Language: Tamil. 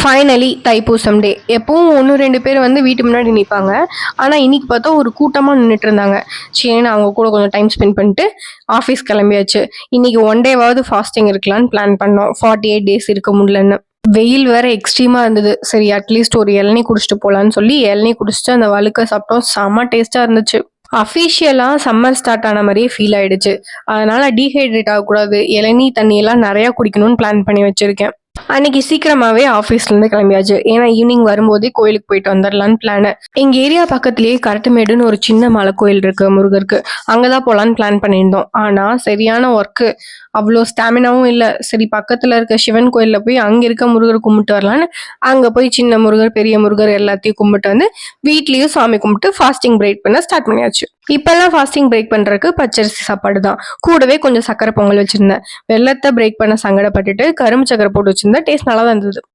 ஃபைனலி தைப்பூசம் டே. எப்பவும் 1, 2 பேர் வந்து வீட்டு முன்னாடி நிப்பாங்க. ஆனா, இன்னைக்கு பார்த்தா ஒரு கூட்டமா நின்னுட்டு இருந்தாங்க. சரின்னு அவங்க கூட கொஞ்சம் டைம் ஸ்பெண்ட் பண்ணிட்டு ஆஃபீஸ் கிளம்பியாச்சு. இன்னைக்கு ஒன் டேவாவது ஃபாஸ்டிங் இருக்கலாம்னு பிளான் பண்ணோம். 48 டேஸ் இருக்க முடியலன்னு. வெயில் வேற எக்ஸ்ட்ரீமா இருந்தது. சரி அட்லீஸ்ட் ஒரு இளநீ குடிச்சிட்டு போலான்னு சொல்லி இளநீ குடிச்சிட்டு அந்த வழுக்க சாப்பிட்டோம். செம்ம டேஸ்டா இருந்துச்சு. அஃபிஷியலா சம்மர் ஸ்டார்ட் ஆன மாதிரியே ஃபீல் ஆயிடுச்சு. அதனால டீஹைட்ரேட் ஆகக்கூடாது, இளநீ தண்ணி எல்லாம் நிறைய குடிக்கணும்னு பிளான் பண்ணி வச்சிருக்கேன். அன்னைக்கு சீக்கிரமாவே ஆஃபீஸ்ல இருந்து கிளம்பியாச்சு. ஏன்னா ஈவினிங் வரும்போதே கோயிலுக்கு போயிட்டு வந்துடலான்னு பிளான். எங்க ஏரியா பக்கத்திலேயே கரட்டுமேடுன்னு ஒரு சின்ன மலை கோயில் இருக்கு முருகருக்கு. அங்கதான் போலான்னு பிளான் பண்ணியிருந்தோம். ஆனா சரியான ஒர்க்கு, அவ்வளோ ஸ்டாமினாவும் இல்ல. சரி பக்கத்துல இருக்க சிவன் கோயில்ல போய் அங்க இருக்க முருகர் கும்பிட்டு வரலான்னு அங்க போய் சின்ன முருகர் பெரிய முருகர் எல்லாத்தையும் கும்பிட்டு வந்து வீட்லயும் சாமி கும்பிட்டு ஃபாஸ்டிங் பிரேக் பண்ண ஸ்டார்ட் பண்ணியாச்சு. இப்பெல்லாம் ஃபாஸ்டிங் பிரேக் பண்றதுக்கு பச்சரிசி சாப்பாடு தான். கூடவே கொஞ்சம் சக்கரை பொங்கல் வச்சிருந்தேன். வெள்ளத்தை பிரேக் பண்ண சங்கடப்பட்டுட்டு கரும்பு சக்கரை போட்டு வச்சிருந்தேன். டேஸ்ட் நல்லா தான் இருந்தது.